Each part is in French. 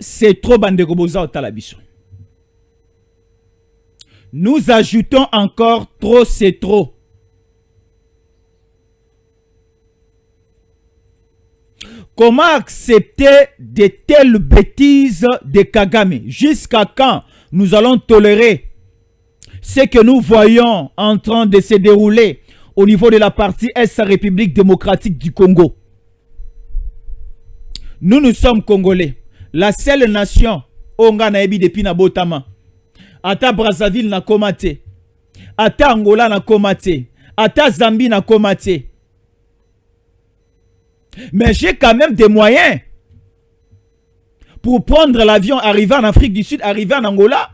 c'est trop bandeko boza otala biso. Nous ajoutons encore trop, c'est trop. Comment accepter de telles bêtises de Kagame? Jusqu'à quand nous allons tolérer ce que nous voyons en train de se dérouler au niveau de la partie Est République démocratique du Congo? Nous sommes Congolais. La seule nation onga na ebi depuis na botama. Ata Brazzaville na komate. Ata Angola na komate. Ata Zambie na komate. Mais j'ai quand même des moyens pour prendre l'avion, arriver en Afrique du Sud, arriver en Angola.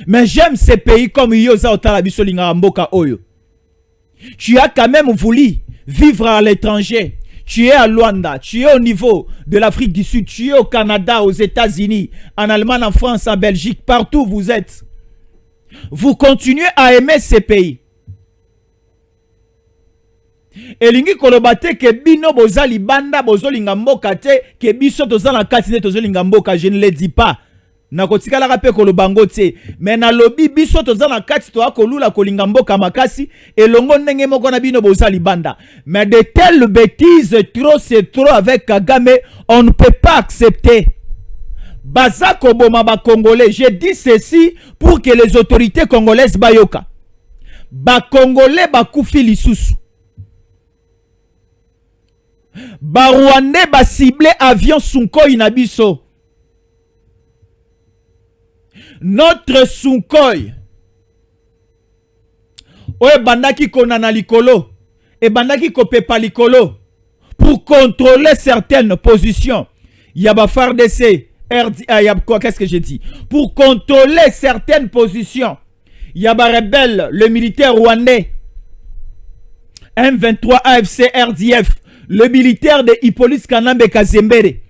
Mais j'aime ces pays comme Yosa Otalabiso Lingamboka Oyo. Tu as quand même voulu vivre à l'étranger. Tu es à Luanda, tu es au niveau de l'Afrique du Sud, tu es au Canada, aux États-Unis, en Allemagne, en France, en Belgique, partout où vous êtes. Vous continuez à aimer ces pays. Elingi kolobate ke bino bozali banda bozolinga mboka te ke biso tozala kati ne tozolinga mboka, je ne le dis pas. Nakotikala ka pe kolobango te, mais na lobi biso tozala kati to akolula kolinga mboka makasi elongo ndenge moko na bino bozali banda. Mais de telles bêtises, trop c'est trop avec Kagame, on ne peut pas accepter. Bazako boma ba Congolais, je dis ceci pour que les autorités congolaises bayoka. Ba Congolais ba kufi lisusu. Ba Rwandais ba ciblé avion Sukhoi na biso. Notre Sukhoi oye bandaki konana likolo et bandaki kopepa likolo pour contrôler certaines positions. Yaba FARDC, quoi, qu'est-ce que j'ai dit? Pour contrôler certaines positions. Yaba rebelle, le militaire rwandais, M23 AFC RDF, le militaire de Hippolyte Kanambe Kazembere,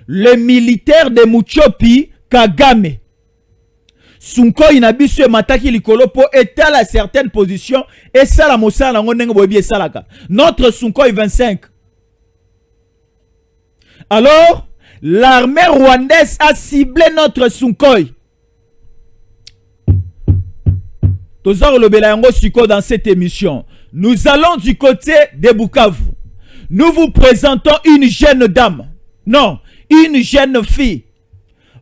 le militaire de Muchopi Kagame. Sukhoi inabiso mataki likolo po étala certaines positions et ça la mosala nango ndenge boyebi salaka. Notre Sukhoi 25. Alors, l'armée rwandaise a ciblé notre Sukhoi. Tozaro lobela yango siko dans cette émission. Nous allons du côté de Bukavu. Nous vous présentons une jeune dame. Non, une jeune fille.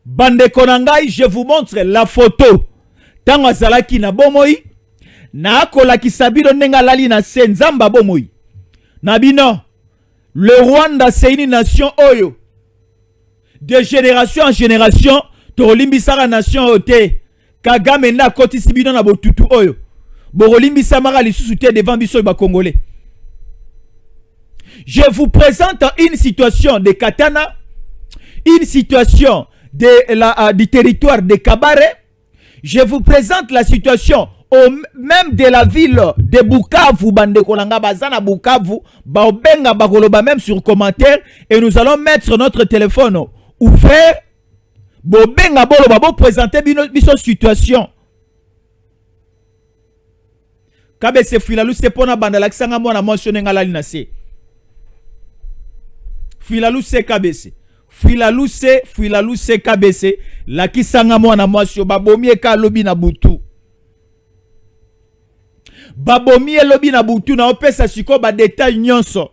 Bande konangai, je vous montre la photo. Tango azalaki na bomoi. Na akola kisabiro nenga lali na senzamba bomoi. Nabino, le Rwanda c'est une nation oyo. De génération en génération, tolimbisaka nation ote. Kagame na koti sibino na botutu oyo. Borolimbisa mara lisusu te devant biso ba Congolais. Je vous présente une situation de Katana, une situation du territoire de Kabare. Je vous présente la situation même de la ville de Bukavu, bande kolanga bazana Bukavu, baobenga bakoloba même sur commentaire, et nous allons mettre notre téléphone ouvert. Bobenga boloba bo présenter biso situation. Kabe se filalu se pona banda la kisanga mwana mentionné ngalali na se. Filalu se kabese. Filalu se kabese. La kisanga mwana mwasio babomie ka lobi na butu. Babomie lobi na butu na opesa siko ba détail nyonso.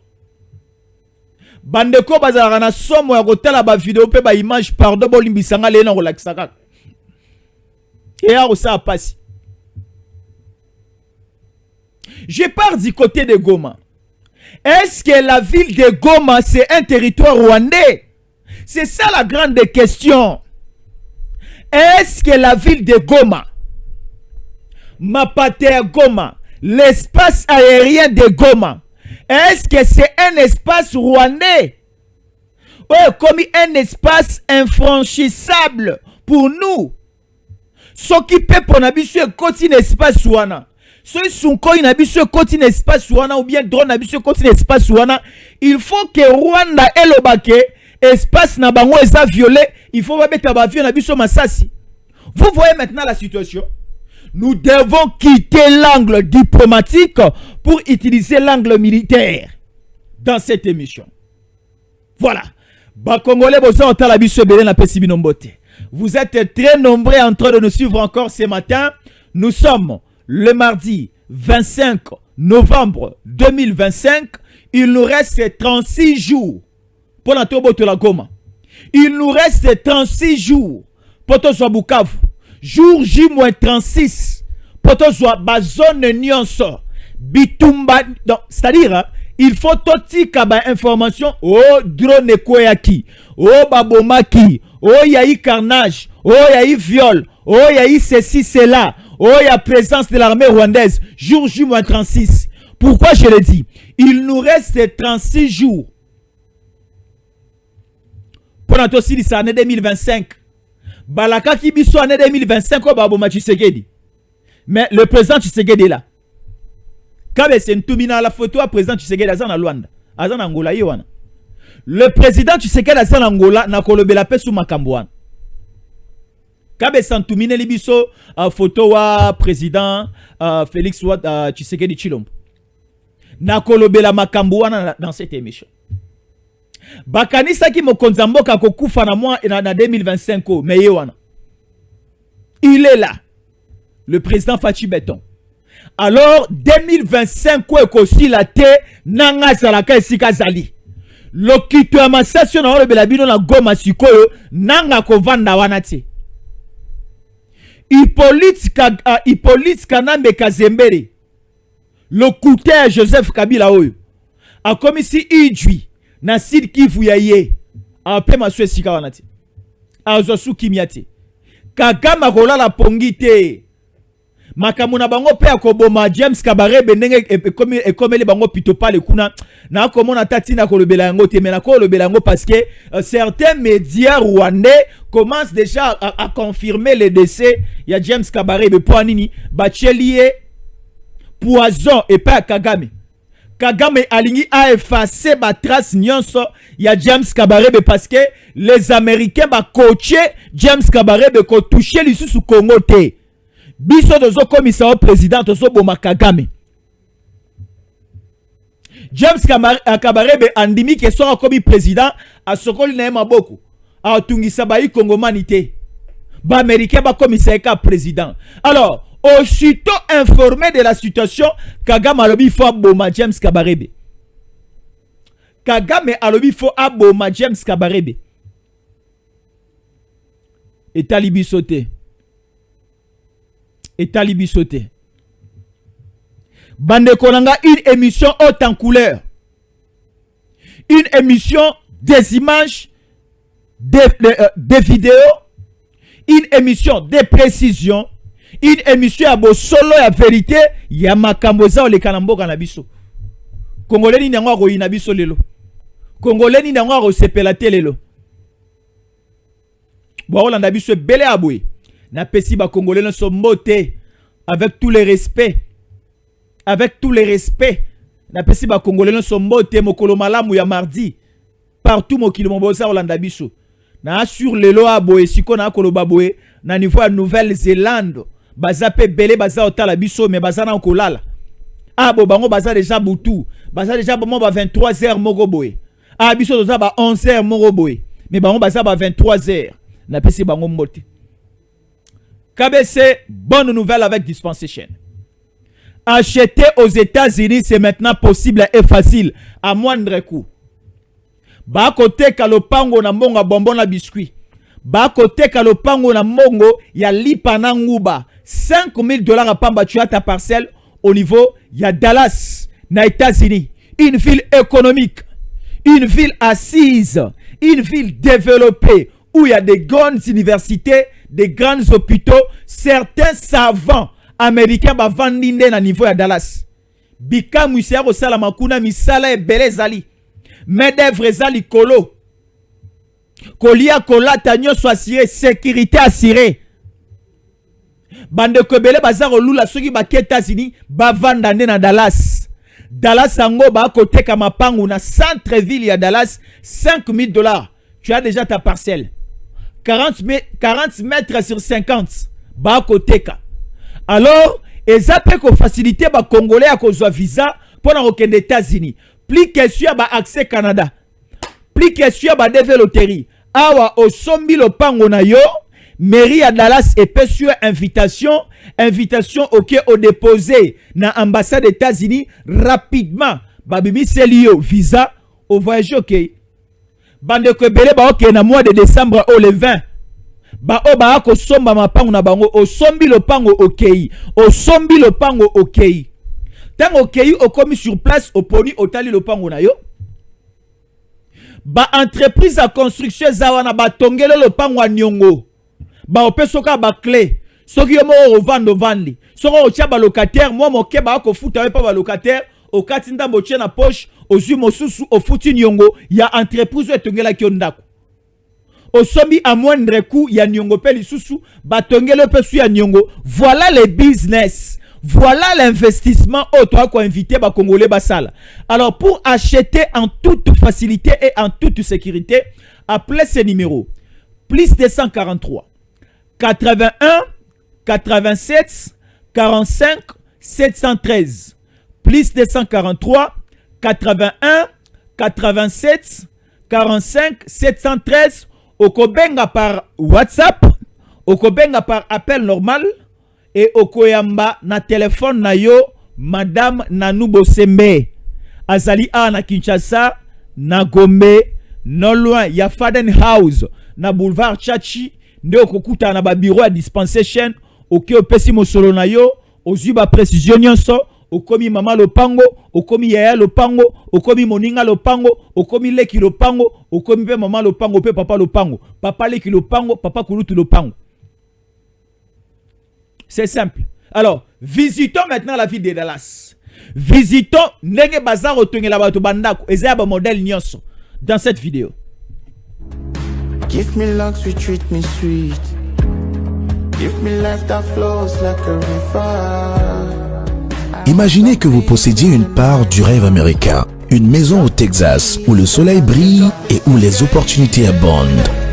Bandeko bazalaka na somo ya kotala ba vidéo pe ba image pardon bolimbisanga le na kolakisaka. Et ya osa pasi. Je pars du côté de Goma. Est-ce que la ville de Goma, c'est un territoire rwandais? C'est ça la grande question. Est-ce que la ville de Goma, Mapate Goma, l'espace aérien de Goma, est-ce que c'est un espace rwandais? Ou comme un espace infranchissable pour nous? Ce qui peut pour n'abisu continue espace wana. Si Sukhoi n'abisu continue espace wana ou bien drone n'abisu continue espace wana, il faut que Rwanda et le baquet espace na bango eza violé, il faut pas mettre avion n'abisu masasi. Vous voyez maintenant la situation. Nous devons quitter l'angle diplomatique pour utiliser l'angle militaire dans cette émission. Voilà. Ba Congolais boza otala biso belé na pesi binombote. Vous êtes très nombreux en train de nous suivre encore ce matin. Nous sommes le mardi 25 novembre 2025. Il nous reste 36 jours pour la Tobo de la Goma. Il nous reste 36 jours pour Tozo Bukavu. Jour J-36 pour Tozo Bazone Nyonso. Bitumba. C'est-à-dire, il faut toti kaba information. Oh, drone koyaki. Oh, babomaki. Oh, yayi carnage. Oh, yayi viol. Oh, yayi ceci, cela. Oh, il y a présence de l'armée rwandaise. Jour J-36. Pourquoi je le dis? Il nous reste 36 jours. Pour notre aussi, c'est l'année 2025. Balaka qui biso année 2025, oh, baboma Tshisekedi. Mais le président Tshisekedi est là. Kabe c'est une la photo à président Tshisekedi azan na Luanda. Azan Angola yiwana. Le président Tshisekedi azan Angola na kolobela pe sou makambo. Kabe santumine libiso photo wa président Félix Tshisekedi Tshilombo. Na kolobela makambo wana dans cette émission. Bakanisa ki mokonza mboka kokufa na moi na 2025 mais yewana. Il est là. Le président Fachi Beton. Alors 2025 ko ekosi la te nanga salaka esika zali. Lokito ya masasio na olo belabino na Goma sikoyo nanga kovanda wana te. Hippolyte Kanambe Kazembere. Le couteau Joseph Kabila oyo. A komisi idwi na Sud Kivu ya ye. A pe maswe sika wana te. A zosu kimia te. Kagama kola la pongite. Makamuna bango pe akoboma James Kabarebe ndenge ekomeli bango pitopale kuna na komona tatina kolobela yango te mena kolobela yango parce que certains médias rwandais commencent déjà à confirmer le décès ya James Kabarebe po nini bachelie poison et pas Kagame. Kagame alingi a effacé ba trace nyonso ya James Kabarebe parce que les Américains ba coacher James Kabarebe ko toucher lisusu Congo te. Biso dozo komisa au président tozo boma Kagame. James Kabarebe andimi ke sera komi président a sokoli na maboko. A tungisa ba yi kongomanité. Ba américain ba komisa ka président. Alors, aussitôt informé de la situation, Kagame alobi fo boma James Kabarebe. Kagame alobi fo aboma James Kabarebe. Et talibi sauté. Et talibi sauté. Bande Konanga, une émission haute en couleur. Une émission des images, des vidéos, une émission de précision, une émission à solo à vérité, ya makamboza o le kanambo kanabiso. Congolais ni nangwa ko inabiso lelo. Congolais ni nangwa ko sepelate lelo. Bo Holanda biso belé aboué. Na pesi ba Congolais ne sont motés avec tous les respects. Avec tous les respects. Na pesi ba Congolais ne sont motés mokolo malamu ya mardi. Partout mokilo moboza Holanda biso. Na sur lelo aboué siko na koloba boé na niveau ya Nouvelle-Zélande. Baza pe belé baza otala biso mais baza na kolala. Ah bo bango baza déjà boutou. Baza déjà bon ba 23h moko boé. Ah biso doza ba 11h moko boé. Mais bango baza ba 23h. Na pesi bango mbote. KBC, bonne nouvelle avec Dispensation. Acheter aux États-Unis, c'est maintenant possible et facile, à moindre coût. Ba côté kalopango na mbongo bonbon na biscuit. Ba côté kalopango na mbongo ya lipana nguba. $5,000 à pamba tu as ta parcelle au niveau ya Dallas, na États-Unis. Une ville économique, une ville assise, une ville développée où il y a des grandes universités, des grands hôpitaux, certains savants américains ba vandinde na niveau ya Dallas. Bika musea ko sala makuna misala e belezali. Medevre zali kolo. Kolia kolata nyoso assuré, sécurité assurée. Bande kobele bazaro lula soki ba États-Unis ba vandande na Dallas. Dallas ango ba côté kama pangu na centre ville ya Dallas, $5,000. Tu as déjà ta parcelle. 40 mètres sur 50. Ba côté ka. Alors, eza pe ko facilité ba Congolais à kozwa visa pour na okende États-Unis. Plus question ba accès Canada. plus question ba deve loterie awa osombi lopango na yo mairie ya Dallas epesi invitation OK au déposer na ambassade des États-Unis rapidement babimiseli yo visa au voyage OK bande ko belé ba OK na mois de décembre au le 20 ba o ba ko somba mapango na bango osombi lopango OK osombi lopango OK tango OK o commis sur place oponi otali lopango na yo ba entreprise à construction zawana ba tongelo lopango wa nyongo ba opesoka ba clé soki yo mo ovando vandi soko otia ba locataire moi moke ba ko futa pa ba locataire o katinda motie na poche ozui mosusu o futi nyongo ya entreprise etongela ki ndako osombi à moindre coût ya nyongo pe lisusu ba tongelo pe su ya nyongo. Voilà les business. Voilà l'investissement autre qu'on invité ba Congolais basala. Alors pour acheter en toute facilité et en toute sécurité, appelez ce numéro plus 243 81 87 45 713 plus 243 81 87 45 713 okobenga par WhatsApp, okobenga par appel normal et okoyamba na téléphone na yo Madame Nanou Bosembe azali a na Kinshasa na Gombe non loin ya Faden House na boulevard Chachi nde okokuta na ba bureau ya dispensation oke opesi mosolo na yo ozwi ba précision nyonso okomi mama lopango okomi yaya lopango okomi moninga lopango okomi leki lopango okomi pe mama lopango pe papa lopango papa leki lopango papa kulutu lopango. C'est simple. Alors, visitons maintenant la ville de Dallas. Visitons Nenge Bazar Otongela Bato Bandako. Et c'est un modèle nyonso dans cette vidéo. Give me luck, sweet, treat me sweet. Give me life that flows like a river. Imaginez que vous possédiez une part du rêve américain. Une maison au Texas où le soleil brille et où les opportunités abondent.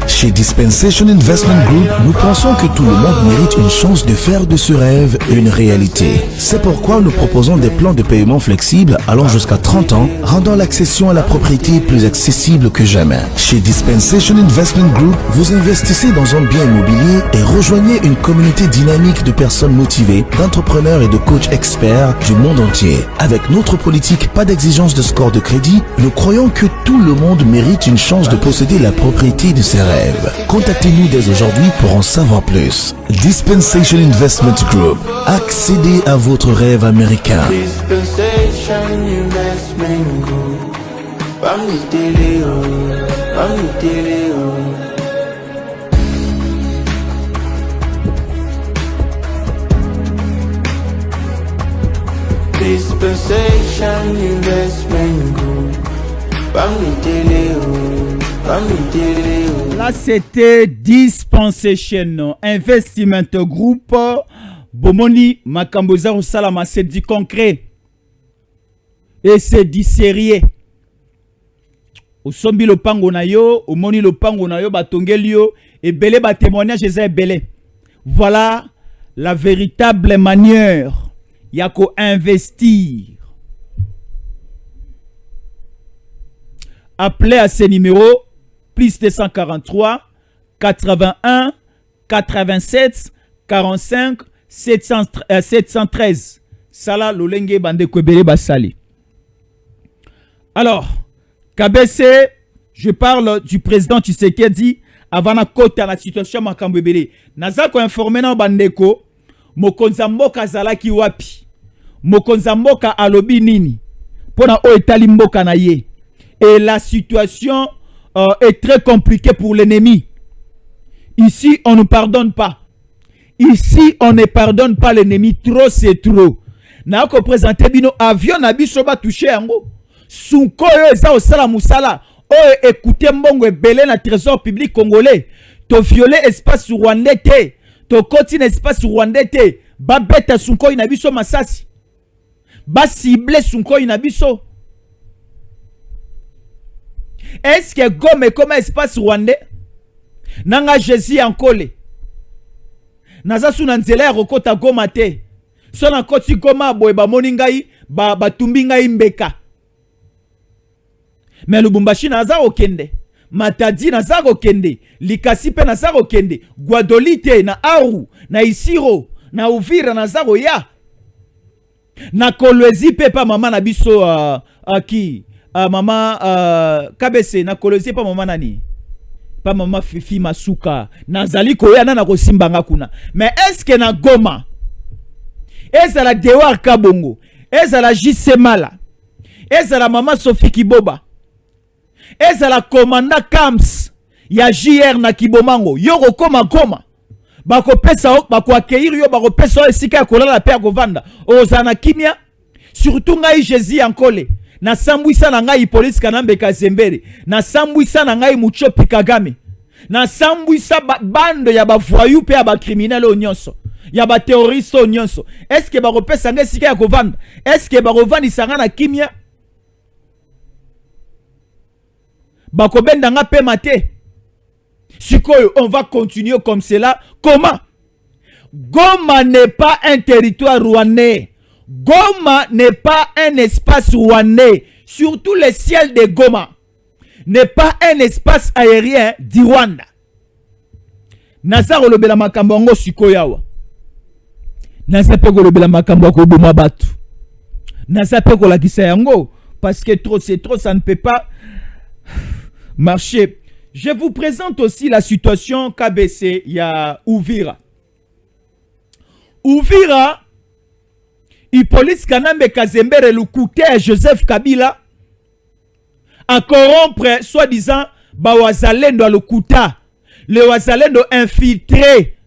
Chez Dispensation Investment Group, nous pensons que tout le monde mérite une chance de faire de ce rêve une réalité. C'est pourquoi nous proposons des plans de paiement flexibles allant jusqu'à 30 ans, rendant l'accession à la propriété plus accessible que jamais. Chez Dispensation Investment Group, vous investissez dans un bien immobilier et rejoignez une communauté dynamique de personnes motivées, d'entrepreneurs et de coachs experts du monde entier. Avec notre politique pas d'exigence de score de crédit, nous croyons que tout le monde mérite une chance de posséder la propriété de ses rêves. Contactez-nous dès aujourd'hui pour en savoir plus. Dispensation Investment Group. Accédez à votre rêve américain. Dispensation Investment Group. Bami Deleo, Bami Deleo. Dispensation Investment Group. Bami Deleo. Là, c'était Dispensation Investment Group. Bomoni Makamboza Salama, c'est du concret. Et c'est du sérieux. Au sombi le pango na yo, au moni le pango na yo, batongelio, et belé ba témoignage, et belé. Voilà la véritable manière. Yako investir. Appelez à ce numéro plus 243 81 87 45 713. Sala Lolenge Bande Kwebele Basali. Alors, KBC, je parle du président Tshisekedi avant la côte à la situation Makambebele. Nazako informé na Bandeko, Mokonzamboka Zalaki Wapi, Mokonzamboka Alobi Nini, pona o etali mboka na ye. Et la situation est très compliquée pour l'ennemi. Ici, on ne pardonne pas. Ici, on ne pardonne pas l'ennemi. Trop, c'est trop. Na ko présenter bino avion na biso ba touché yango. Sunko yo eza osala musala. O écoutez mbongo ebele na trésor public congolais. To violer espace rwandais te. To continue espace rwandais te. Ba beta sunko ina biso masasi. Ba cible sunko ina biso. Est-ce que Gome comme espace rwandais? Nanga Jésus Ankole. Naza suna nzela ya rokota Goma te. Sona koti Goma boye ba moningai ba tumbi ngai mbeka. Mais Lubumbashi naza okende. Matadi naza okende. Likasi pe naza okende. Guadolite na Aru, na Isiro, na Uvira naza oya. Na Kolwezi pe pa mama na biso ki mama KBC na Kolwezi pa mama nani? Pa mama Fifi Masuka. Nazali koya na kosimbanga kuna. Mais est-ce que na Goma? Est-ce la Dewar Kabongo? Est-ce la JC Mala? Est-ce la maman Sophie Kiboba? Est-ce la commanda Kams? Ya JR na Kibomango. Yoko koma. Bako pesa ok, bako accueillir yo, bako pesa esika ya kolala pe ya kovanda. Ozana kimia. Surtout ngai Jésus Ankole. Na sambwisa na ngai police Kanambe Kazembere. Na sambwisa na ngai Muchopi Kagame. Na sambwisa bando ya ba voyou pe ya ba criminel o nyonso. Ya ba terroriste o nyonso. Est-ce que bako pesa ngai esika ya kovanda? Est-ce que bako vandi sanga na kimia? Bako benda nga pe mate. Sikoyo, on va continuer comme cela. Comment? Goma n'est pas un territoire rwandais. Goma n'est pas un espace rwandais. Surtout le ciel de Goma n'est pas un espace aérien du Rwanda. Nasa kolobela makambo ngo sikoyawa. Nasa pe kolobela makambo ko boma batu. Nasa pe kolakisa yango parce que trop c'est trop, ça ne peut pas marcher. Je vous présente aussi la situation KBC, il y a Uvira. Uvira, Hippolyte Kanambe Kazembere Lukuté Joseph Kabila à corrompre soi-disant Bawazalendo à Lukuta. Le Wazalendo infiltré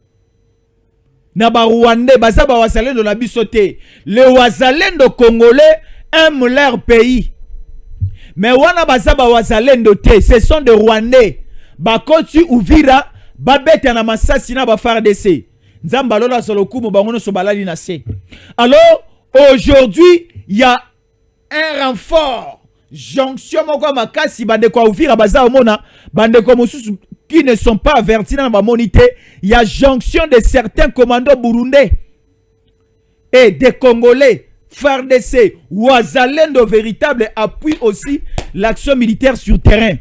na Rwandais, baza Bawazalendo na bisoté. Le Wazalendo congolais aiment leur pays. Mais wana bazaba wazalendo te, ce sont des Rwandais. Bakoti Uvira, babete na masasi na ba FARDC. Nzamba lola solokumu bangono sobalali na se. Alors, aujourd'hui, il y a un renfort. Jonction moko makasi bande kwa Uvira baza omona, bande ko mususu qui ne sont pas avertis dans ma monité, il y a jonction de certains commandos burundais et des Congolais. FARDC, Wazalendo véritable appuie aussi l'action militaire sur terrain.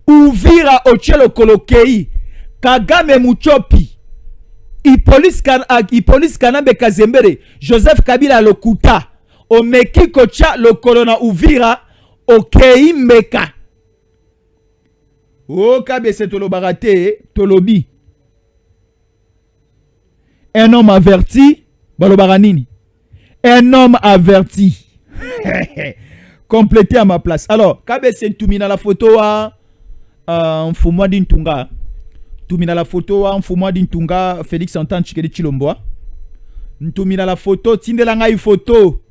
Uvira Ochelo Kolokei, Kagame Muchopi, Hippolyte Kanambe Kazembere, Joseph Kabila Lokuta, Omeki Kocha Lokolona Uvira, Okei Meka. O KBC Tolobarate, Tolobi. Un homme averti, Balobaranini. Un homme averti. Complété à ma place. Alors, KBC Toumina la photo à Mfumwa Dintunga. Toumina la photo à Mfumwa Dintunga, Félix Antoine Tshisekedi Tshilombo. Toumina la photo, Tindelanga une photo.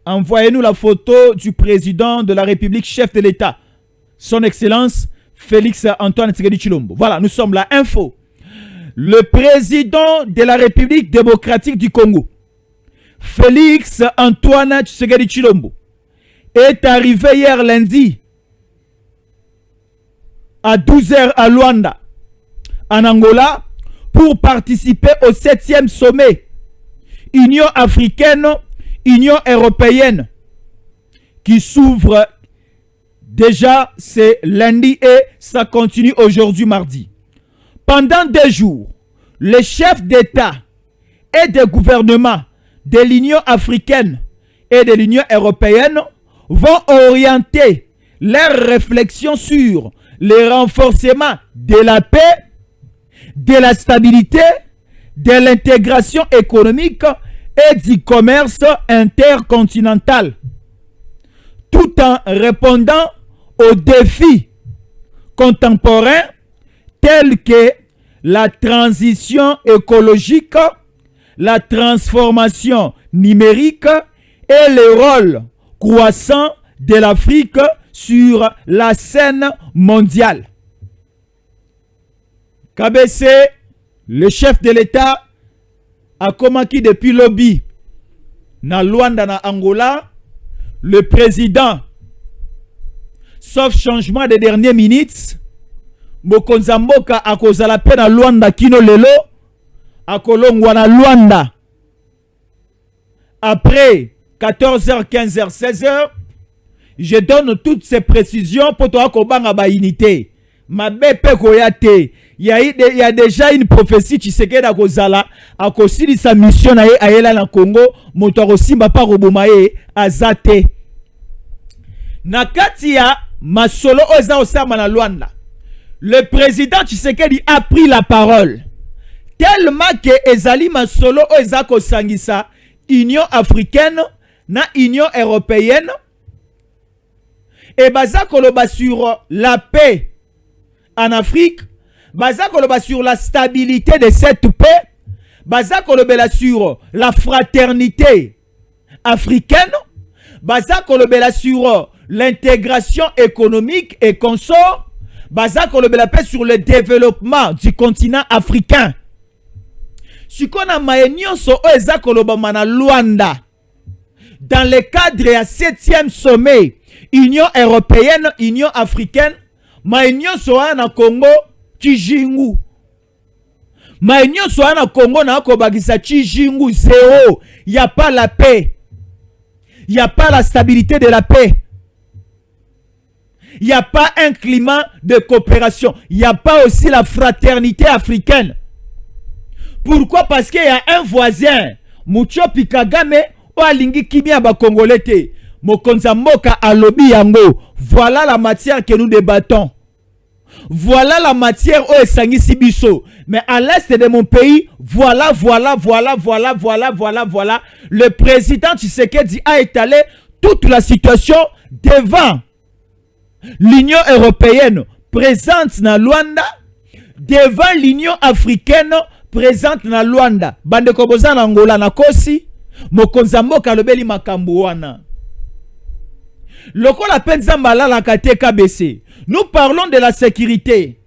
Envoyez-nous la photo du président de la République, chef de l'État. Son Excellence, Félix Antoine Tshisekedi Tshilombo. Voilà, nous sommes là. Info. Le président de la République démocratique du Congo, Félix Antoine Tshisekedi Tshilombo, est arrivé hier lundi à 12h à Luanda, en Angola, pour participer au 7e sommet Union africaine, Union européenne, qui s'ouvre déjà, c'est lundi et ça continue aujourd'hui mardi. Pendant 2 jours, les chefs d'État et de gouvernement de l'Union africaine et de l'Union européenne vont orienter leurs réflexions sur le renforcement de la paix, de la stabilité, de l'intégration économique et du commerce intercontinental, tout en répondant aux défis contemporains tels que la transition écologique, la transformation numérique et le rôle croissant de l'Afrique sur la scène mondiale. KBC, le chef de l'État, a commanqué depuis lobby na Luanda na Angola, le président, sauf changement des dernières minutes, Mokonza Mboka akozala pe na Luanda kino lelo, akolongwa na Luanda après 14h, 15h, 16h, Je donne toutes ces précisions pour toi kobanga ba unité. Ma bepe koyate. Il y a déjà une prophétie Tshisekedi à Kozala, à Kosili sa mission na ayela na Congo, moto simba pa robomaye azate. Nakati ya masolo oza osama na Luanda. Le président Tshisekedi a pris la parole. Tellement que ezali masolo oza kosangisa Union africaine na Union européenne et baza koloba sur la paix en Afrique, baza koloba sur la stabilité de cette paix, baza kolobela sur la fraternité africaine, baza kolobela sur l'intégration économique et consort, baza kolobela paix sur le développement du continent africain. Sikona maenyoso oza koloba mana Luanda dans le cadre à 7e sommet Union européenne, Union africaine, maenyoso na Congo Kijingu. Maenyoso na Congo na kobagisa Kijingu zéro. Il n'y a pas la paix. Il n'y a pas la stabilité de la paix. Il n'y a pas un climat de coopération. Il n'y a pas aussi la fraternité africaine. Pourquoi? Parce qu'il y a un voisin, Mucho Pikagame, ou alingi kimia ba Congolais te. Mokonza Mboka alobi yango. Voilà la matière que nous débattons. Voilà la matière où esangisi biso. Mais à l'est de mon pays, voilà. Le président Tshisekedi a étalé toute la situation devant l'Union européenne présente dans Luanda, devant l'Union africaine présente na Luanda. Bande koboza na Angola na kosi, mokonza mboka lobeli makambo wana. Lokola penza malala kate KBC. Nous parlons de la sécurité.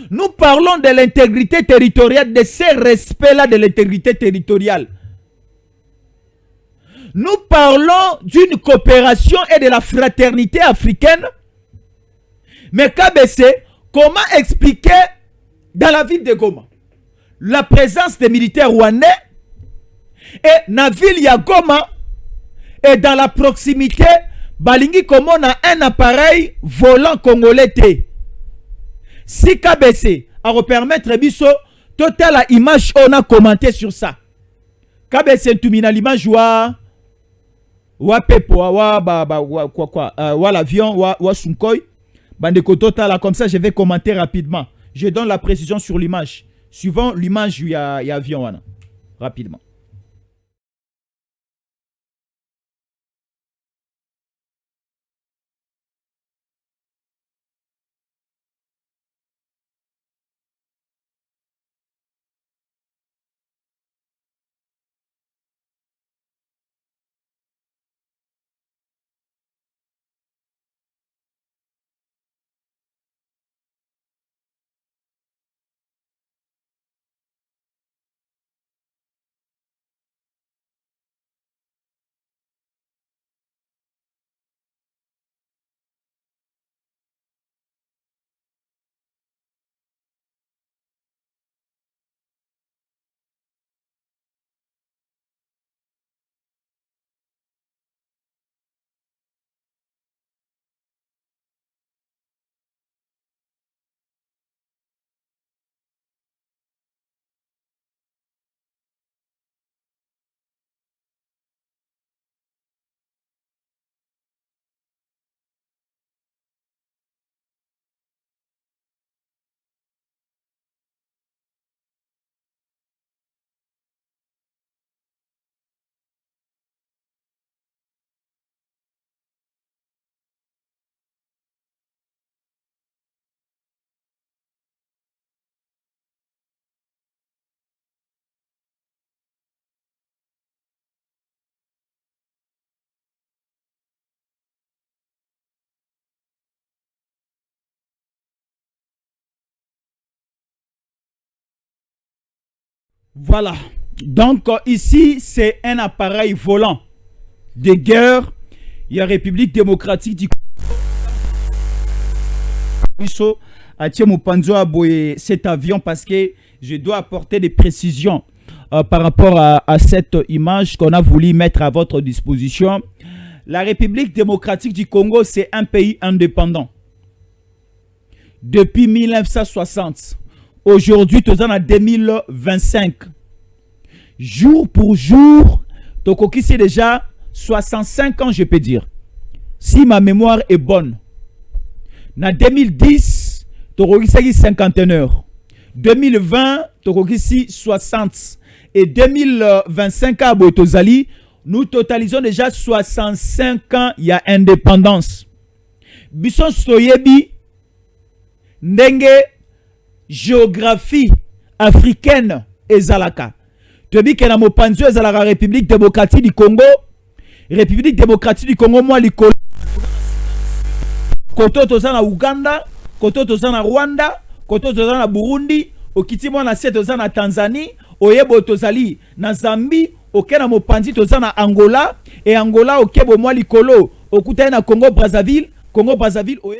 Nous parlons de l'intégrité territoriale, de ce respect-là de l'intégrité territoriale. Nous parlons d'une coopération et de la fraternité africaine. Mais KBC, comment expliquer dans la ville de Goma la présence des militaires rwandais et dans la ville de Goma et dans la proximité balingi komona un appareil volant congolais te. Si KBC a repermettre biso total la image on a commenté sur ça. KBC tumina l'image wa pepo wa l'avion wa Sunkoi bande ko total comme ça je vais commenter rapidement. Je donne la précision sur l'image. Suivant l'image il y a avion wana rapidement. Voilà. Donc ici, c'est un appareil volant de guerre. Il y a République démocratique du Congo. Cet avion parce que je dois apporter des précisions par rapport à cette image qu'on a voulu mettre à votre disposition. la République démocratique du Congo, c'est un pays indépendant. Depuis 1960. Aujourd'hui, nous sommes en 2025. Jour pour jour, c'est déjà 65 ans, je peux dire. Si ma mémoire est bonne. En 2010, c'est 51 heures. 2020, c'est 60. Et 2025, à Boitozali, nous totalisons déjà 65 ans, il y a indépendance. Bisson Soyebi, Ndenge, géographie africaine, Ezalaka. Tu dis que na mopanzo ezalaka République démocratique du Congo. République démocratique du Congo, moi, l'icône. Koto toza na Uganda, koto toza na Rwanda, koto toza na Burundi, okiti mo na sie toza na Tanzanie, oyebo tozali na Zambie, oke na mopanzi toza na Angola, et Angola okebo moi likolo, okuta na Congo Brazzaville, oye.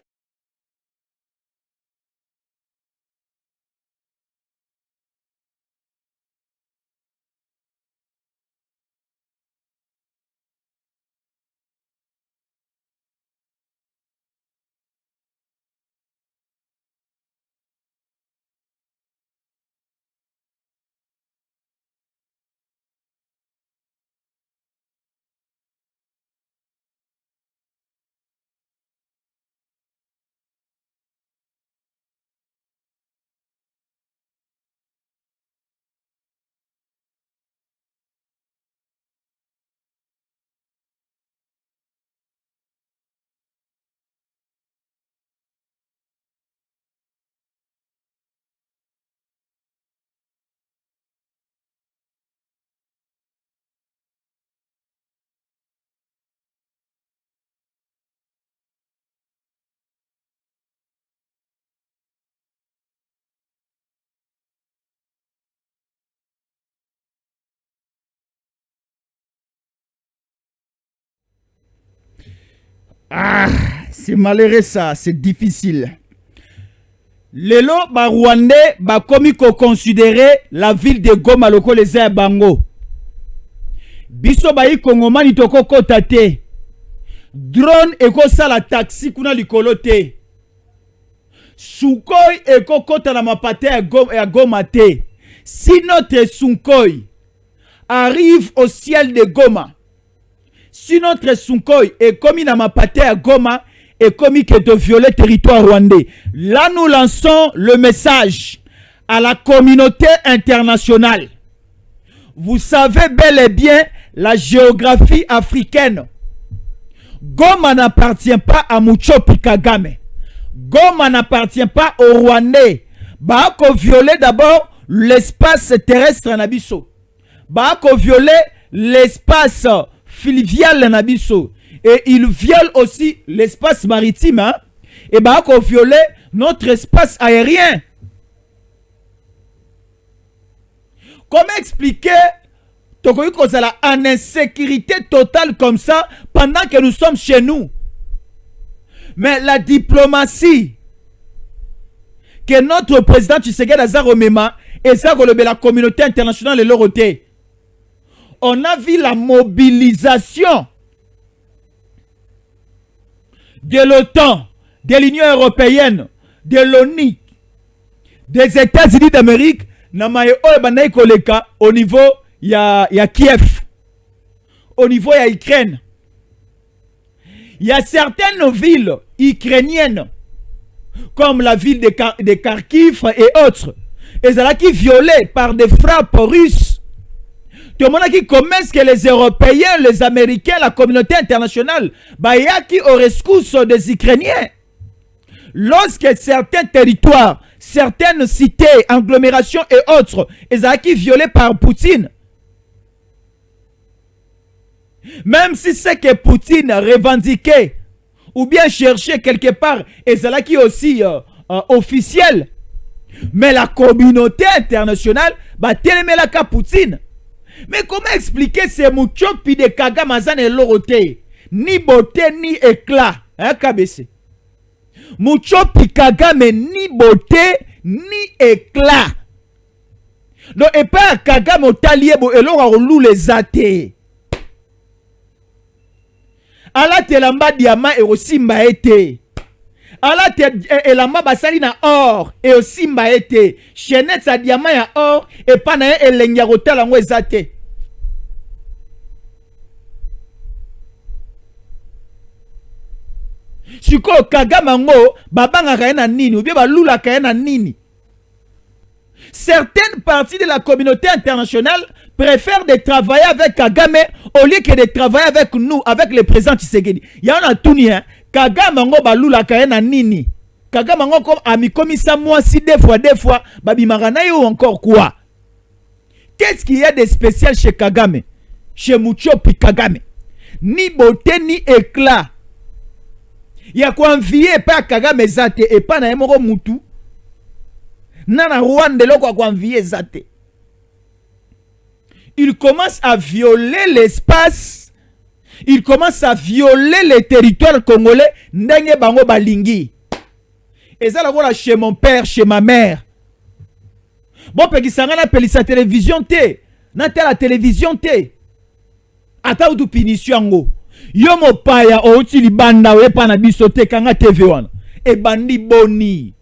Ah, c'est malheureux ça, c'est difficile. Lelo ba Rwandais ba komi ko considérer la ville de Goma loko les bango. Biso ba yi kongomani toko kota te. Drone eko sala taxi kuna likolo te. Sukhoi eko kota na mapate ya Goma te. Si notre Sukhoi arrive au ciel de Goma, si notre Sukhoi est commis dans ma patrie à Goma et commis que de violer le territoire rwandais, là nous lançons le message à la communauté internationale. Vous savez bel et bien la géographie africaine. Goma n'appartient pas à Muchopi Kagame. Goma n'appartient pas aux Rwandais. Bako violer d'abord l'espace terrestre nabiso. Bako violer l'espace fluvial nabiso. Et il viole aussi l'espace maritime. Hein? Et bako violer notre espace aérien. Comment expliquer en insécurité totale comme ça pendant que nous sommes chez nous? Mais la diplomatie que notre président Tshisekedi Azaromema et ça la communauté internationale et l'Europe, on a vu la mobilisation de l'OTAN, de l'Union européenne, de l'ONU, des États-Unis d'Amérique au niveau ya Kiev, au niveau ya Ukraine. Il y a certaines villes ukrainiennes comme la ville de Kharkiv et autres, et ça qui violées par des frappes russes. Tout le monde qui commence que les Européens, les Américains, la communauté internationale, qui au rescousse des Ukrainiens. Lorsque certains territoires, certaines cités, agglomérations et autres, et ça qui violées par Poutine, même si c'est que Poutine revendiquait ou bien cherchait quelque part, et c'est là qui est aussi officiel, mais la communauté internationale va tellement la ka Poutine. Mais comment expliquer ces Muchopi de Kagamazan et Lorote, ni beauté ni éclat, hein, KBC? Muchopi Kagame ni beauté ni éclat. Donc, et pas Kagame au talier, et l'on a roulé les athées. alati elamba diamant et osimba ete. Alati elamba basali na or et osimba ete. Chaînette sa diamant ya or et pa na elengi ya kotala ngo eza te. Siko Kagame ngo babanga ka na nini ou bien balula ka na nini. Certaines parties de la communauté internationale préfèrent de travailler avec Kagame au lieu que de travailler avec nous, avec le président Tshisekedi. Ya on a tout ni hein. Kagame ngo balula ka na nini. Kagame ngo comme ami komisa moi si deux fois babi marana yo encore quoi. Qu'est-ce qu'il y a de spécial chez Kagame? Chez Muchopi Kagame. Ni beauté ni éclat. Ya kwa envier pa Kagame zate et pas na moko mutu. Nana Rwanda loko kwa envier zate. Il commence à violer l'espace. Il commence à violer les territoires congolais. Ndenge bango balingi. Et ça la chez mon père, chez ma mère. Bon pekisanga na pelisa télévision te. Na la télévision te. Ata utu punition ngo. Yo mopaya outi libanda wepa na biso te kanga TV wana. E bandi boni.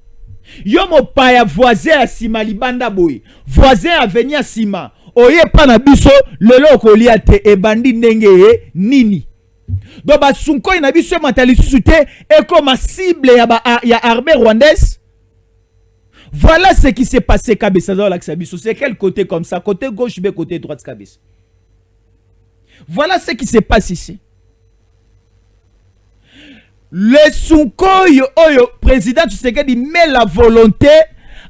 Yo mopaya voisin a sima libanda boy. Voisin a veni a sima. Oye pa na biso lelo kolia te e bandi ndenge nini. Do ba sunko ina biso matali susu te e comme cible ya armée rwandaise. Voilà ce qui s'est passé kabisa dans l'axe biso. C'est quel côté comme ça? Côté gauche ou côté droite kabisa? Voilà ce qui se passe ici. Le Sunkoyo Oyo, président Tshisekedi met la volonté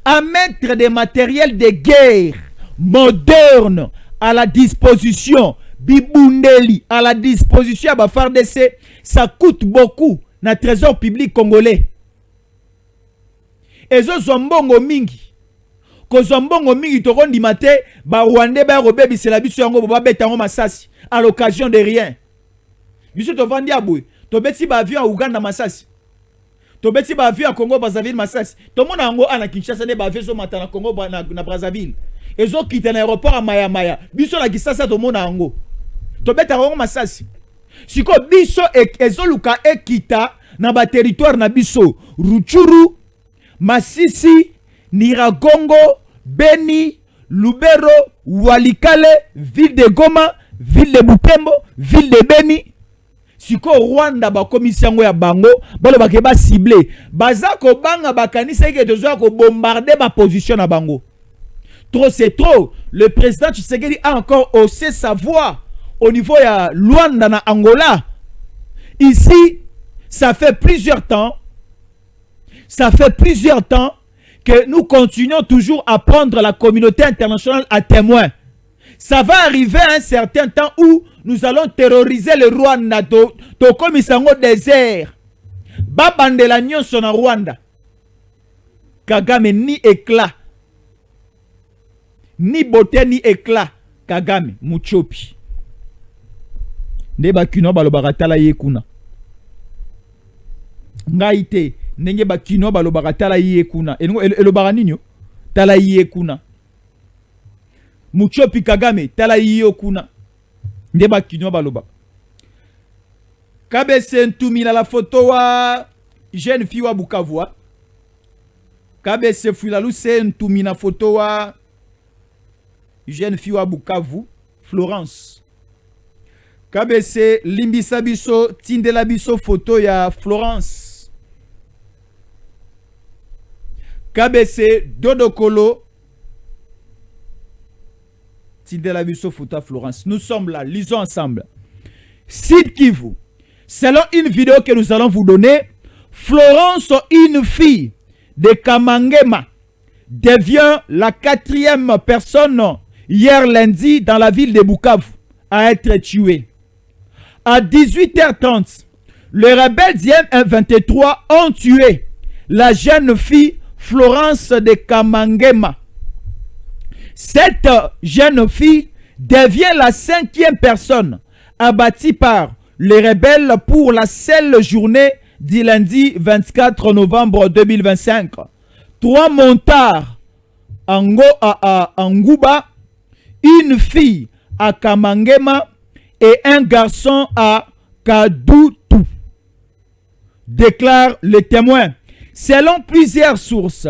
à mettre des matériels de guerre modernes à la disposition, Bibundeli à la disposition à FARDC. Ça coûte beaucoup dans le trésor public congolais. Et zo zombongo mingi. Ko zombongo mingi to kondi mate ba Rwandais ba robebi c'est la biso yango ba betango masasi à l'occasion de rien. Biso to vandi aboué. To beti ba avion à Uganda Masasi. To beti ba avion à Congo Brazzaville Masasi. To mona yango ana Kinshasa ne ba avion so matana Congo na Brazzaville. Ezo kita na aéroport à Maya. Biso la Kinshasa to mona yango. To beta yango Masasi. Siko biso ezo luka ekita na ba territoire na biso. Rutshuru, Masisi, Niragongo, Beni, Lubero, Walikale, ville de Goma, ville de Butembo, ville de Beni. Siko Rwanda ba komisiango ya bango balo bakeba ciblé baza ko banga bakanisa ke tozo ko bombarder ba position na bango. Trop c'est trop. Le président Tshisekedi a encore haussé sa voix au niveau ya Luanda na Angola. Ici, ça fait plusieurs temps que nous continuons toujours à prendre la communauté internationale à témoin. Ça va arriver à un certain temps où nous allons terroriser le Rwanda. To komisango désert. Babandela nyonso na Rwanda. Kagame ni éclat. Ni beauté ni éclat. Kagame Muchopi. Nde bakino balobaka tala ye kuna. Ngai te ndenge bakino balobaka tala ye kuna. Elobaka ninyo tala ye kuna. Muchopi Kagame tala ye kuna. Nde bakino baloba. Kabese Ntumi na la photo wa jeune fille wa Bukavu. Kabese Fuilaluse Ntumi na photo wa jeune fille wa Bukavu, Florence. Kabese Limbisa biso tindela biso photo ya Florence. Kabese Dodokolo tindela biso photo ya Florence. Nous sommes là, lisons ensemble. Sud Kivu. Selon une vidéo que nous allons vous donner, Florence, une fille de Kamangema, devient la 4e personne hier lundi dans la ville de Bukavu à être tuée. À 18h30, les rebelles du M23 ont tué la jeune fille Florence de Kamangema. Cette jeune fille devient la 5e personne abattue par les rebelles pour la seule journée du lundi 24 novembre 2025. 3 montards à Ngouba, une fille à Kamangema et un garçon à Kadoutou. Déclare le témoin. Selon plusieurs sources,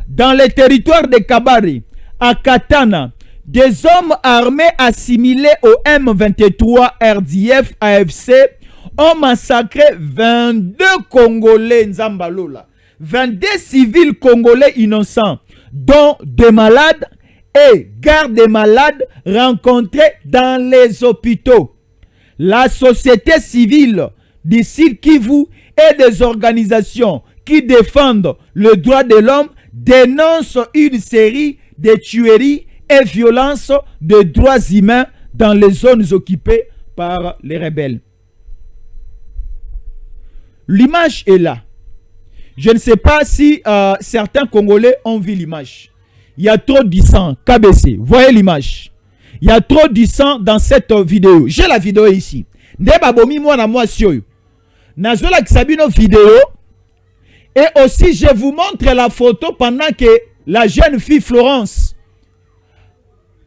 dans les territoires de Kabari, à Katana, des hommes armés assimilés au M23 RDF AFC ont massacré 22 Congolais Nzambalola, 22 civils congolais innocents, dont des malades et gardes des malades rencontrés dans les hôpitaux. La société civile du Sud Kivu et des organisations qui défendent le droit de l'homme dénoncent une série de tueries et violences de droits humains dans les zones occupées par les rebelles. L'image est là. Je ne sais pas si certains Congolais ont vu l'image. Il y a trop de sang. KBC, voyez l'image. Il y a trop de sang dans cette vidéo. J'ai la vidéo ici. Nazola Kisabino vidéo. Et aussi, je vous montre la photo pendant que la jeune fille Florence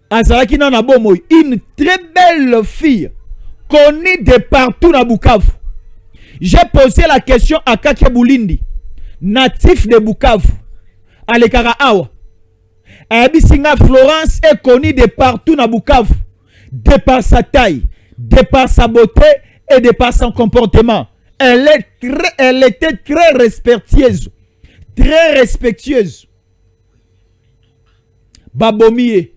Azalaki Nana Bomoy, une très belle fille connue de partout dans Bukavu. J'ai posé la question à Kake Boulindi, natif de Bukavu, à l'Ekara Awa. Abisinga Florence est connue de partout dans Bukavu, de par sa taille, de par sa beauté et de par son comportement. Elle était très respectueuse. Très respectueuse. Babomie.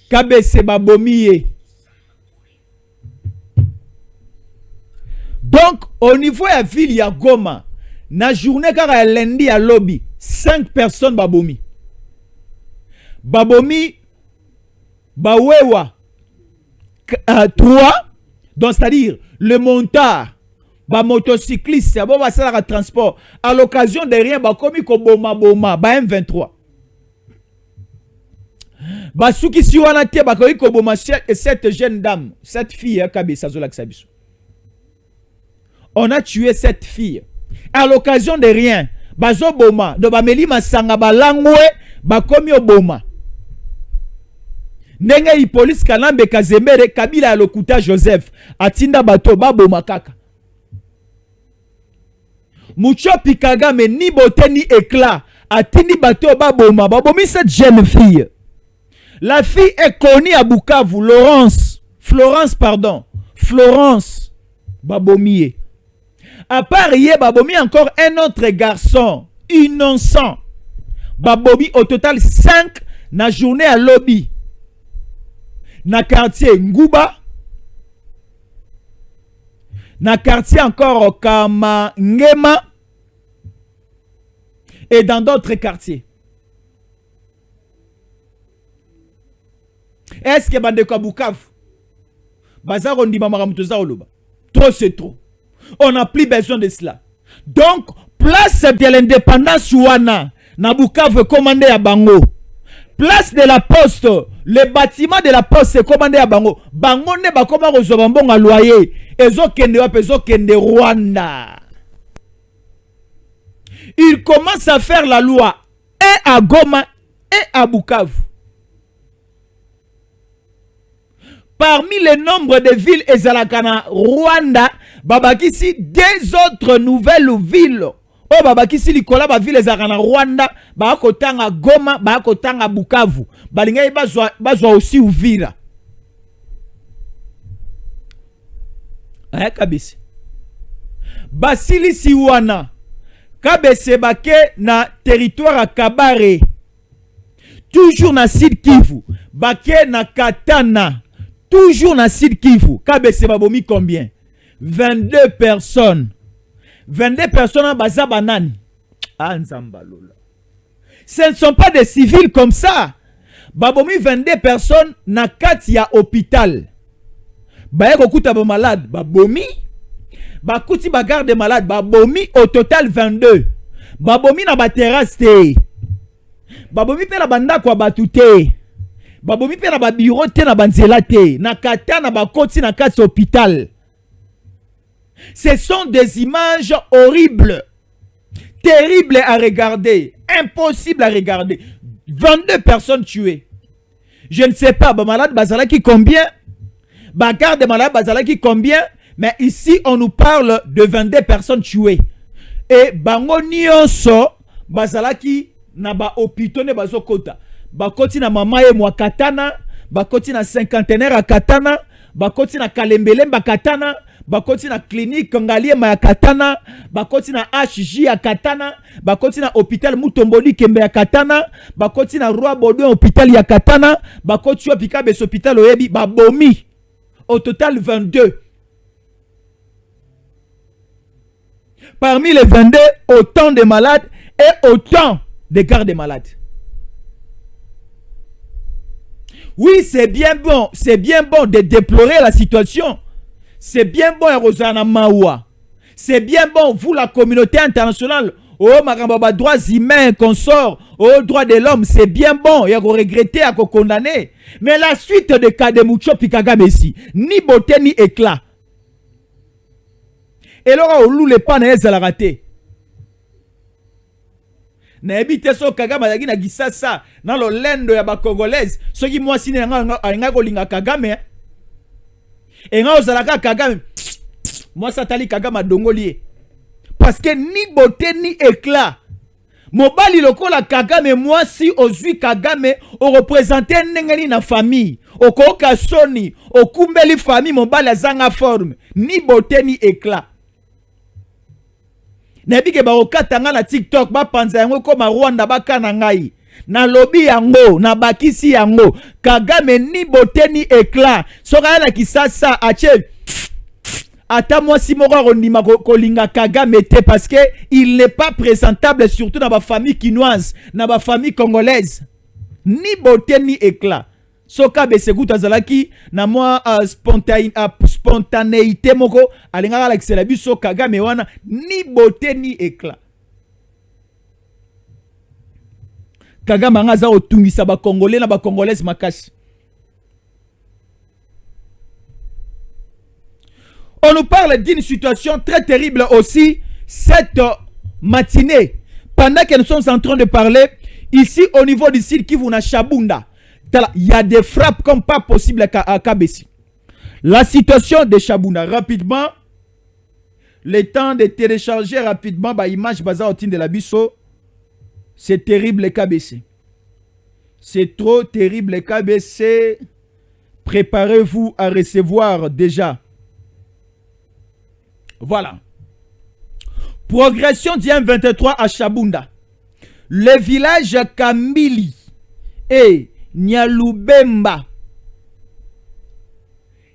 KBC Babomie. Donc, au niveau de la ville, il y a Goma. Na journée, car lundi à lobby, 5 personnes Babomi. Babomi, Bawewa, 3. Donc, c'est-à-dire, le montard, motocycliste, ça transport. À l'occasion de rien, comme Boma, M23. Basuki siwana te bakoki koboma cette jeune dame, cette fille Kabisa Zola Ksabiso. On a tué cette fille à l'occasion de rien. Bazo boma, do bameli masanga balangwe bakomi oboma. Ndenge police Kalambe Kazemere Kabila ya lokuta Joseph atinda bato baboma kaka. Muchopi Kagame ni beauté ni éclat atindi bato baboma babomi cette jeune fille. La fille est connue à Bukavu, Florence Babomie. À part hier, Babomi encore un autre garçon innocent. Babomi au total 5 na journée à lobby. Na quartier Nguba. Na quartier encore Kamangema. Et dans d'autres quartiers. Est-ce que Bandeko Bukavu Bazar on dit Mamaramtoza Oloba. Trop c'est trop. On n'a plus besoin de cela. Donc, place de l'indépendance Wana na Bukavu commandé à Bango. Place de la poste, le bâtiment de la poste c'est commandé à Bango. Bango ne ba koma kozobambon à loyer. Ezo kende wa pezo kende Rwanda. Il commence à faire la loi et à Goma et à Bukavu. Parmi les nombres de villes Ezalakana, Rwanda, Babakisi, 2 autres nouvelles villes. Oh, Babakisi, Likola, ville Ezalakana, Rwanda, Bakotanga Goma, Bakotanga Bukavu. Balinga bazwa aussi Uvira. Aya kabisi. Basili Siwana. Kabese bake na territoire à Kabare. Toujours na Sud Kivu. Bake na Katana. Toujours dans Sud Kivu. KBC Babomi combien? 22 personnes. 22 personnes en Baza Banane. Ah, Nzambalola. Ce ne sont pas des civils comme ça. Babomi 22 personnes na Katia hôpital. Baye kokuta ba malade. Babomi. Bakuti bagarde malade. Babomi au total 22. Babomi na ba terrasse te. Babomi pe na banda kwa batute. Babomi pe na ba bureau te na banzela te na kata na ba koti na kati hôpital. Ce sont des images horribles, terribles à regarder, impossibles à regarder. 22 personnes tuées. Je ne sais pas, ba malade bazala qui combien? Ba garde malade bazala qui combien? Mais ici, on nous parle de 22 personnes tuées. Et bango nyonso bazalaki na ba hôpitaux ne bazokota. Bakoti na mama ye mwa katana, bakoti na cinquantenaire à katana, bakoti na kalembele mba katana, bakoti na clinique ngalie ma katana, bakoti na HJ ya katana, bakoti na hôpital Mutomboli Kembe ya katana, bakoti na Roi Baudouin hôpital ya katana, bakoti wa pika bes hôpital oyebi babomi. Au total 22. Parmi les 22, autant de malades et autant de gardes malades. Oui, c'est bien bon de déplorer la situation. C'est bien bon, Rosana Maoua. C'est bien bon, vous, la communauté internationale, oh, Marambaba, droits humains, consorts, oh, droits de l'homme, c'est bien bon, il y a regretter, à condamner. Mais la suite de Kademoucho Pikaga Messi, ni beauté ni éclat. Et là, on loue les panneaux à la raté. Na ebite so Kagame yagi na gisasa na lo lendo ya ba congolaise soki mwasi ne nga kolinga Kagame e nga ozalaka Kagame mwasi atali Kagame adongoli parce que ni beauté ni éclat mobali lokola Kagame mwasi ozwi Kagame o représenter ndengeni na famille okoka soni okumbeli famille mobali azanga forme ni beauté ni éclat. Nebike ba okatanga na TikTok ba panza yango koma Rwanda bakana ngai na lobby yango na bakisi yango Kagame ni beauté ni éclat soka na kisasa ache ata mwasi moko rondima kolinga Kagame te parce que il n'est pas présentable surtout dans ba famille quinoise na ba famille congolaise ni beauté ni éclat soka besekuta zalaki na moi spontanéité moko alinga la kisela biso Kagame wana ni beauté ni éclat. Kagame ngaza otungisa ba congolais na ba congolaise makasi. On nous parle d'une situation très terrible aussi cette matinée pendant que nous sommes en train de parler ici au niveau du sud Kivu na Shabunda. Il y a des frappes comme pas possible à Kabesi. La situation de Shabunda, rapidement, le temps de télécharger rapidement l'image baza otin de la biso, c'est terrible KBC. C'est trop terrible KBC. Préparez-vous à recevoir déjà. Voilà. Progression du M23 à Shabunda. Le village Kambili et Nyalubemba.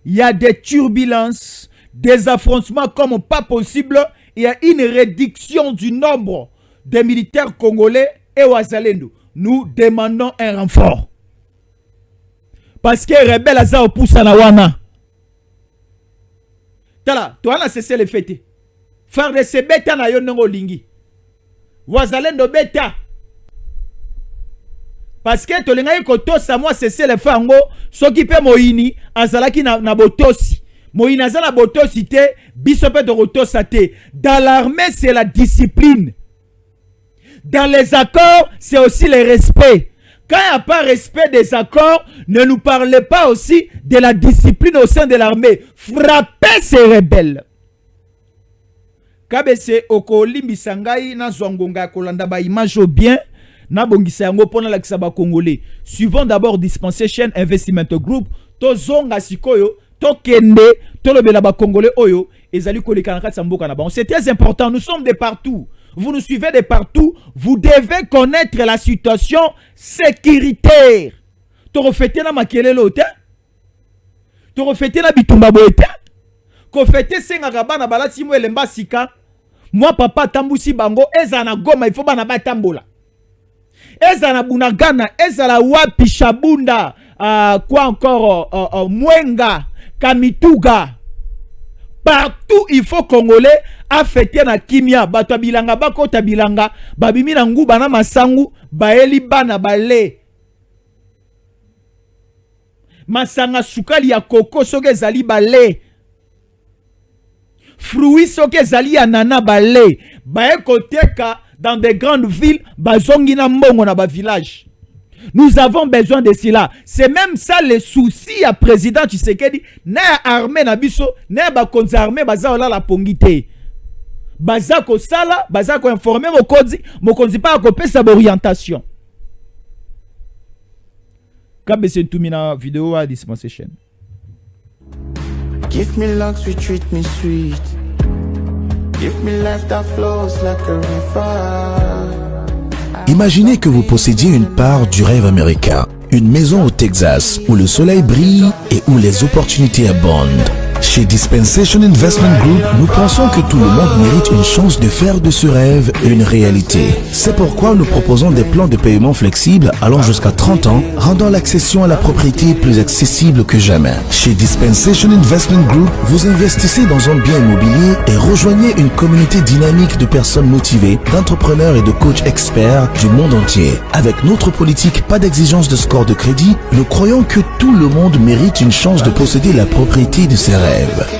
Il y a des turbulences, des affrontements comme pas possible. Il y a une réduction du nombre de militaires congolais et Ouazalendo. Nous demandons un renfort. Parce que les rebelles ont poussé na wana. Tala, toi on a cessé les fêter. Faire de ces bêta na yon ngo lingi. Ouazalendo bêta. Parce que to lenga koto sa moi cessé les fango so qui pe moini azalaki na botosi. Moini azala botosi te biso pe de rotosa te. Dans l'armée c'est la discipline. Dans les accords c'est aussi le respect. Quand il n'y a pas respect des accords, ne nous parlez pas aussi de la discipline au sein de l'armée. Frappez ces rebelles. Kabese okolimbi sangai na zongonga kolanda ba image bien. Suivons d'abord Dispensation Investment Group. To zonga sikoyo, to kende, to lobela ba congolais oyo, ezali koleka na mboka na ba. C'est très important, nous sommes de partout. Vous nous suivez de partout, vous devez connaître la situation sécuritaire. To refete na makelelo te. To refete na bitumba boete. Ko fete senga gabana balati mo elemba sika. Moi papa tambusi bango ezana goma il faut bana ba tambola. Ezana Bunagana, ezala wapi Shabunda, quoi encore, Mwenga, Kamituga. Partout il faut Congolais affecter na kimia. Bato bilanga bako tabilanga, babimi na nguba na masangu, baeli bana bale. Masanga sukali ya koko soke zali bale. Fruits soke zali ya nana bale. Bae koteka dans des grandes villes, bazongi na mbongo na ba village. Nous avons besoin de cela. C'est même ça le souci à président Tshisekedi. Na armée na biso, na ba konzi armée baza ola la pongité. Baza ko sala, baza ko informer mokonzi pa ko pesa orientation. Kabe sentumina vidéo à dispensation. Give me locks, we treat me sweet. Give me life that flows like a river. Imaginez que vous possédiez une part du rêve américain, une maison au Texas où le soleil brille et où les opportunités abondent. Chez Dispensation Investment Group, nous pensons que tout le monde mérite une chance de faire de ce rêve une réalité. C'est pourquoi nous proposons des plans de paiement flexibles allant jusqu'à 30 ans, rendant l'accession à la propriété plus accessible que jamais. Chez Dispensation Investment Group, vous investissez dans un bien immobilier et rejoignez une communauté dynamique de personnes motivées, d'entrepreneurs et de coachs experts du monde entier. Avec notre politique pas d'exigence de score de crédit, nous croyons que tout le monde mérite une chance de posséder la propriété de ses rêves.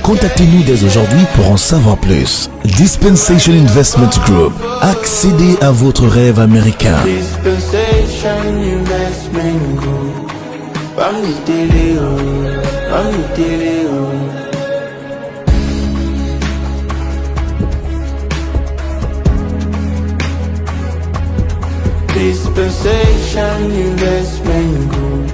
Contactez-nous dès aujourd'hui pour en savoir plus. Dispensation Investment Group. Accédez à votre rêve américain. Dispensation Investment Group. Dispensation Investment Group.